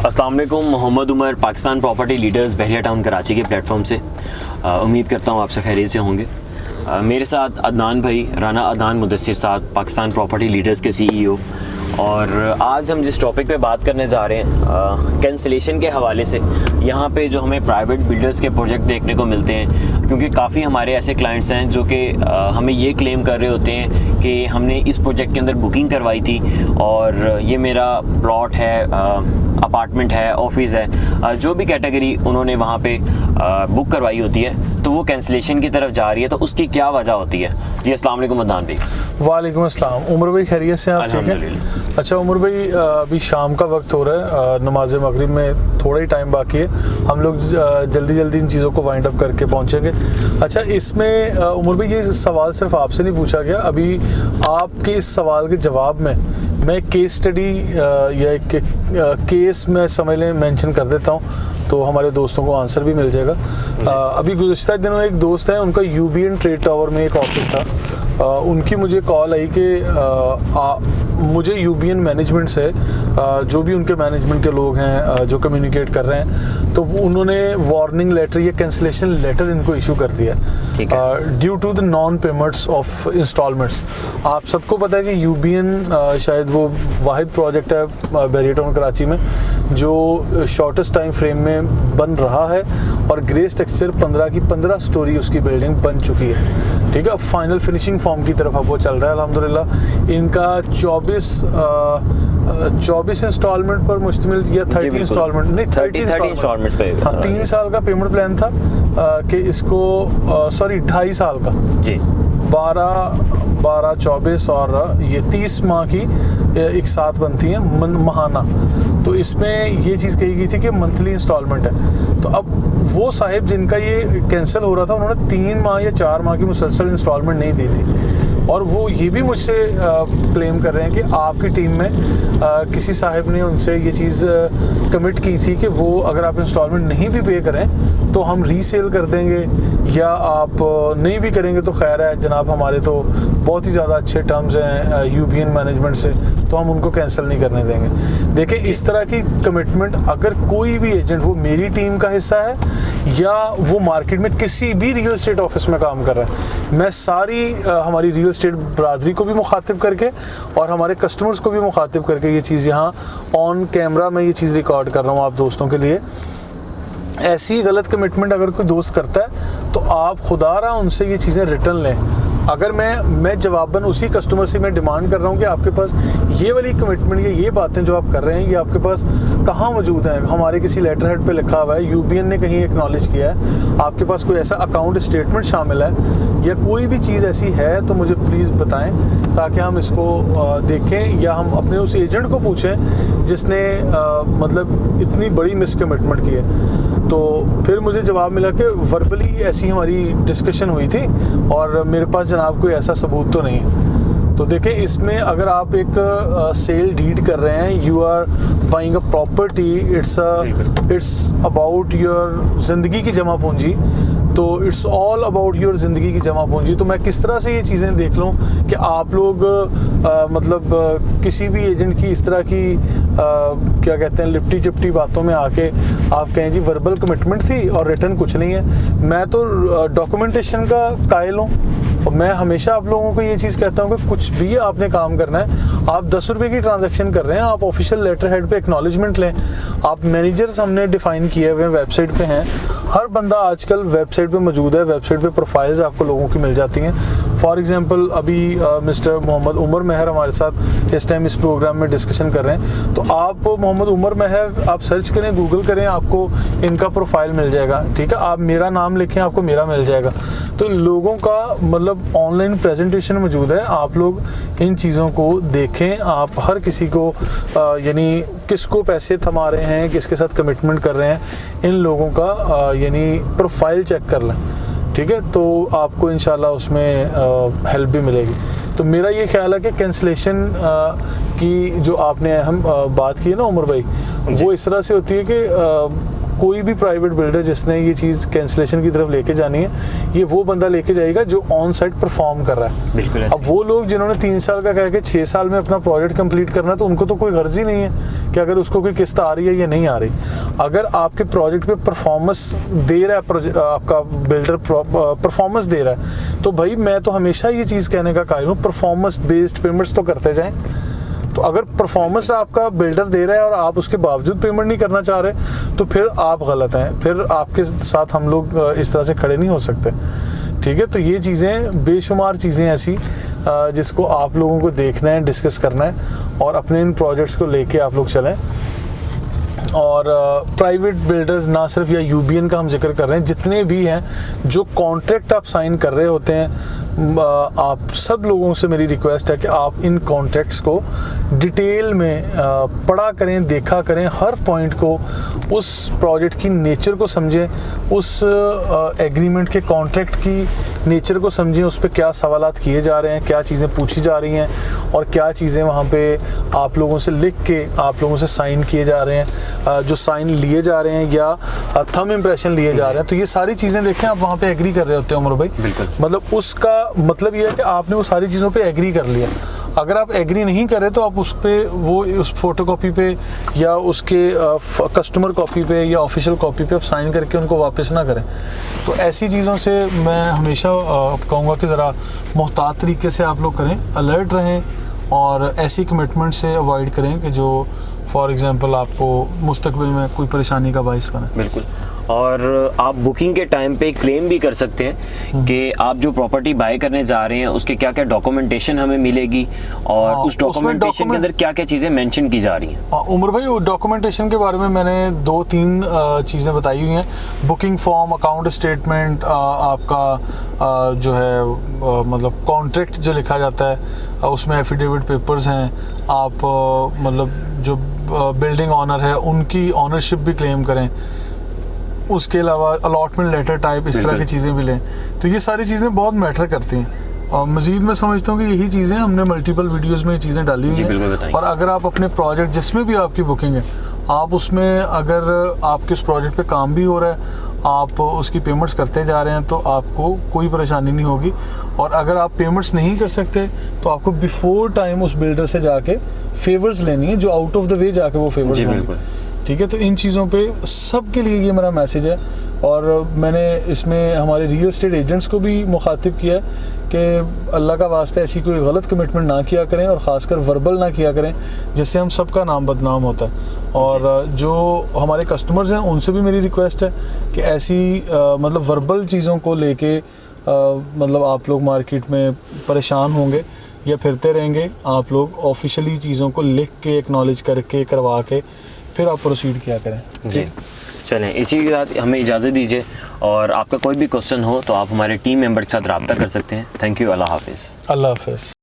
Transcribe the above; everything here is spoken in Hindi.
अस्सलाम वालेकुम, मोहम्मद उमर, पाकिस्तान प्रॉपर्टी लीडर्स बहरिया टाउन कराची के प्लेटफॉर्म से। उम्मीद करता हूँ आप सब खैरियत से होंगे। मेरे साथ अदनान भाई, राना अदनान मुदस्सिर साहब, पाकिस्तान प्रॉपर्टी लीडर्स के CEO। और आज हम जिस टॉपिक पे बात करने जा रहे हैं कैंसिलेशन के हवाले से, यहाँ पे जो हमें प्राइवेट बिल्डर्स के प्रोजेक्ट देखने को मिलते हैं, क्योंकि काफ़ी हमारे ऐसे क्लाइंट्स हैं जो कि हमें ये क्लेम कर रहे होते हैं कि हमने इस प्रोजेक्ट के अंदर बुकिंग करवाई थी और ये मेरा प्लॉट है, अपार्टमेंट है, ऑफिस है, जो भी कैटेगरी उन्होंने वहाँ पे बुक करवाई होती है, तो वो कैंसिलेशन की तरफ जा रही है। तो उसकी क्या वजह होती है? जी अस्सलाम वालेकुम अदनान भाई। वालेकुम अस्सलाम। उमर भाई खैरियत से आप ठीक हैं? अच्छा उमर भाई, अभी शाम का वक्त हो रहा है, नमाज मगरिब में थोड़ा ही टाइम बाकी है, हम लोग जल्दी जल्दी इन चीज़ों को वाइंड अप करके पहुंचेंगे। अच्छा, इसमें उमर भाई ये सवाल सिर्फ आपसे नहीं पूछा गया, अभी आपके इस सवाल के जवाब में मैं केस स्टडी या एक केस में समझ लें मेंशन कर देता हूँ, तो हमारे दोस्तों को आंसर भी मिल जाएगा। अभी गुज़श्ता दिनों एक दोस्त है, उनका यूबीएन ट्रेड टावर में एक ऑफिस था, उनकी मुझे कॉल आई कि मुझे यूबीएन मैनेजमेंट से जो भी उनके मैनेजमेंट के लोग हैं जो कम्युनिकेट कर रहे हैं, तो उन्होंने वार्निंग लेटर या कैंसिलेशन लेटर इनको इशू कर दिया due to the non payments of instalments. आप सबको पता है कि यूबीएन शायद वो वाहिद प्रोजेक्ट है बहरिया टाउन कराची में जो शॉर्टेस्ट टाइम फ्रेम में बन रहा है और ग्रे स्ट्रक्चर 15 की 15 स्टोरी उसकी बिल्डिंग बन चुकी है। ठीक है, अब फाइनल फिनिशिंग फॉर्म की तरफ अब वो चल रहा है अल्हम्दुलिल्लाह। इनका 24 इंस्टॉलमेंट पर मुश्तमिल या 30 इंस्टॉलमेंट नहीं 30 इंस्टॉलमेंट पे, हाँ 3 साल का पेमेंट प्लान था कि इसको 2.5 साल का जी, 12, 24 और ये 30 माह की एक साथ बनती है महाना। तो इसमें ये चीज़ कही गई थी कि मंथली इंस्टॉलमेंट है। तो अब वो साहिब जिनका ये कैंसिल हो रहा था, उन्होंने 3 माह या 4 माह की मुसलसल इंस्टॉलमेंट नहीं दी थी, और वो ये भी मुझसे क्लेम कर रहे हैं कि आपकी टीम में किसी साहिब ने उनसे ये चीज़ कमिट की थी कि वो अगर आप इंस्टॉलमेंट नहीं भी पे करें तो हम रीसेल कर देंगे, या आप नहीं भी करेंगे तो खैर है जनाब, हमारे तो बहुत ही ज़्यादा अच्छे टर्म्स हैं यूबीएन मैनेजमेंट से, तो हम उनको कैंसिल नहीं करने देंगे। देखें, इस तरह की कमिटमेंट अगर कोई भी एजेंट, वो मेरी टीम का हिस्सा है या वो मार्केट में किसी भी रियल एस्टेट ऑफिस में काम कर रहा है, मैं सारी हमारी रियल एस्टेट बरादरी को भी मुखातिब करके और हमारे कस्टमर्स को भी मुखातिब करके ये चीज़ यहाँ ऑन कैमरा में ये चीज़ रिकॉर्ड कर रहा हूँ आप दोस्तों के लिए। ऐसी गलत कमिटमेंट अगर कोई दोस्त करता है तो आप खुदारा उनसे ये चीज़ें रिटर्न लें। अगर मैं जवाबन उसी कस्टमर से मैं डिमांड कर रहा हूँ कि आपके पास ये वाली कमिटमेंट या ये बातें जो आप कर रहे हैं ये आपके पास कहाँ मौजूद हैं? हमारे किसी लेटर हेड पे लिखा हुआ है, यूबीएन ने कहीं एक्नॉलेज किया है, आपके पास कोई ऐसा अकाउंट स्टेटमेंट शामिल है या कोई भी चीज़ ऐसी है तो मुझे प्लीज़ बताएं, ताकि हम इसको देखें या हम अपने उस एजेंट को पूछें जिसने मतलब इतनी बड़ी मिसकमिटमेंट की है। तो फिर मुझे जवाब मिला कि वर्बली ऐसी हमारी डिस्कशन हुई थी और मेरे पास जनाब कोई ऐसा सबूत तो नहीं है। तो देखें, इसमें अगर आप एक सेल डीड कर रहे हैं, you are buying a property, it's about your ज़िंदगी की जमा पूंजी, तो इट्स ऑल अबाउट योर ज़िंदगी की जमा पूंजी। तो मैं किस तरह से ये चीज़ें देख लूँ कि आप लोग मतलब किसी भी एजेंट की इस तरह की क्या कहते हैं लिपटी चिपटी बातों में आके आप कहें जी वर्बल कमिटमेंट थी और रिटर्न कुछ नहीं है। मैं तो डॉक्यूमेंटेशन का कायल हूँ और मैं हमेशा आप लोगों को ये चीज़ कहता हूँ कि कुछ भी आपने काम करना है, आप 10 रुपये की ट्रांजैक्शन कर रहे हैं, आप ऑफिशियल लेटर हेड पे एक्नॉलेजमेंट लें। आप मैनेजर्स हमने डिफ़ाइन किए हुए हैं, वेबसाइट पे हैं, हर बंदा आजकल वेबसाइट पे मौजूद है, वेबसाइट पे प्रोफाइल्स आपको लोगों की मिल जाती हैं। फॉर एग्जांपल अभी मिस्टर मोहम्मद उमर महर हमारे साथ इस टाइम इस प्रोग्राम में डिस्कशन कर रहे हैं, तो आप मोहम्मद उमर महर आप सर्च करें, गूगल करें, आपको इनका प्रोफाइल मिल जाएगा। ठीक है, आप मेरा नाम लिखें, आपको मेरा मिल जाएगा। तो लोगों का मतलब ऑनलाइन प्रेजेंटेशन मौजूद है, आप लोग इन चीज़ों को देखें। आप हर किसी को यानी किसको पैसे थमा रहे हैं, किसके साथ कमिटमेंट कर रहे हैं, इन लोगों का यानी प्रोफाइल चेक कर लें। ठीक है, तो आपको इंशाल्लाह उसमें हेल्प भी मिलेगी। तो मेरा ये ख्याल है कि कैंसिलेशन कि जो आपने हम बात की है ना उमर भाई, वो इस तरह से होती है कि कोई भी प्राइवेट बिल्डर जिसने ये चीज़ कैंसिलेशन की तरफ लेके जानी है, ये वो बंदा लेके जाएगा जो ऑन साइट परफॉर्म कर रहा है। बिल्कुल। अब वो लोग जिन्होंने 3 साल का कह के 6 साल में अपना प्रोजेक्ट कंप्लीट करना है, तो उनको तो कोई गर्ज ही नहीं है कि अगर उसको कोई किस्त आ रही है या नहीं आ रही। अगर आपके प्रोजेक्ट पे परफॉर्मेंस दे रहा है, आपका बिल्डर परफॉर्मेंस दे रहा है, तो भाई मैं तो हमेशा ये चीज़ कहने का कायल हूँ, परफॉर्मेंस बेस्ड पेमेंट्स तो करते जाएँ। तो अगर परफॉर्मेंस आपका बिल्डर दे रहा है और आप उसके बावजूद पेमेंट नहीं करना चाह रहे, तो फिर आप गलत हैं, फिर आपके साथ हम लोग इस तरह से खड़े नहीं हो सकते। ठीक है, तो ये चीज़ें बेशुमार चीज़ें ऐसी जिसको आप लोगों को देखना है, डिस्कस करना है और अपने इन प्रोजेक्ट्स को लेके आप लोग चलें। और प्राइवेट बिल्डर्स ना सिर्फ या यूबीएन का हम जिक्र कर रहे हैं, जितने भी हैं जो कॉन्ट्रैक्ट आप साइन कर रहे होते हैं, आप सब लोगों से मेरी रिक्वेस्ट है कि आप इन कॉन्ट्रैक्ट्स को डिटेल में पढ़ा करें, देखा करें, हर पॉइंट को, उस प्रोजेक्ट की नेचर को समझें, उस एग्रीमेंट के कॉन्ट्रैक्ट की नेचर को समझें, उस पर क्या सवालात किए जा रहे हैं, क्या चीज़ें पूछी जा रही हैं और क्या चीज़ें वहाँ पे आप लोगों से लिख के आप लोगों से साइन किए जा रहे हैं, जो साइन लिए जा रहे हैं या थंब इम्प्रेशन लिए जा रहे हैं। तो ये सारी चीज़ें देखें, आप वहाँ पे एग्री कर रहे होते हैं उमर भाई। बिल्कुल। मतलब उसका मतलब ये है कि आपने वो सारी चीज़ों पे एग्री कर लिया। अगर आप एग्री नहीं करें तो आप उस पे उस फोटोकॉपी पे या उसके कस्टमर कॉपी पे या ऑफिशियल कॉपी पे आप साइन करके उनको वापस ना करें। तो ऐसी चीज़ों से मैं हमेशा कहूँगा कि ज़रा मुहतात तरीके से आप लोग करें, अलर्ट रहें और ऐसी कमिटमेंट से अवॉइड करें कि जो फॉर एग्ज़ाम्पल आपको मुस्तकबिल में कोई परेशानी का बाइस बने। बिल्कुल। और आप बुकिंग के टाइम पे क्लेम भी कर सकते हैं कि आप जो प्रॉपर्टी बाय करने जा रहे हैं उसके क्या क्या डॉक्यूमेंटेशन हमें मिलेगी और उस डॉक्यूमेंटेशन के अंदर क्या क्या चीज़ें मेंशन की जा रही हैं। उमर भाई, डॉक्यूमेंटेशन के बारे में मैंने 2-3 चीज़ें बताई हुई हैं। बुकिंग फॉर्म, अकाउंट स्टेटमेंट, आपका जो है मतलब कॉन्ट्रैक्ट जो लिखा जाता है उसमें एफिडेविट पेपर्स हैं, आप मतलब जो बिल्डिंग ऑनर है उनकी ऑनरशिप भी क्लेम करें, उसके अलावा अलॉटमेंट लेटर टाइप, इस तरह की चीज़ें भी लें। तो ये सारी चीज़ें बहुत मैटर करती हैं और मज़ीद मैं समझता हूँ कि यही चीज़ें हमने मल्टीपल वीडियोस में चीज़ें डाली हुई हैं। और अगर आप अपने प्रोजेक्ट जिसमें भी आपकी बुकिंग है, आप उसमें अगर आपके उस प्रोजेक्ट पे काम भी हो रहा है, आप उसकी पेमेंट्स करते जा रहे हैं, तो आपको कोई परेशानी नहीं होगी। और अगर आप पेमेंट्स नहीं कर सकते तो आपको बिफोर टाइम उस बिल्डर से जाके फेवर्स लेनी है, जो आउट ऑफ द वे जाके वो फेवर्स लेंगे। ठीक है, तो इन चीज़ों पे सब के लिए ये मेरा मैसेज है। और मैंने इसमें हमारे रियल एस्टेट एजेंट्स को भी मुखातिब किया है कि अल्लाह का वास्ते ऐसी कोई गलत कमिटमेंट ना किया करें और ख़ासकर वर्बल ना किया करें, जिससे हम सबका नाम बदनाम होता है। और जो हमारे कस्टमर्स हैं उनसे भी मेरी रिक्वेस्ट है कि ऐसी मतलब वर्बल चीज़ों को लेके मतलब आप लोग मार्केट में परेशान होंगे या फिरते रहेंगे, आप लोग ऑफिशियली चीज़ों को लिख के एक्नॉलेज करके करवा के फिर आप प्रोसीड किया करें। जी चलें, इसी के साथ हमें इजाज़त दीजिए और आपका कोई भी क्वेश्चन हो तो आप हमारे टीम मेंबर के साथ रब्ता कर सकते हैं। Thank you. अल्लाह हाफिज़। अल्लाह हाफिज़।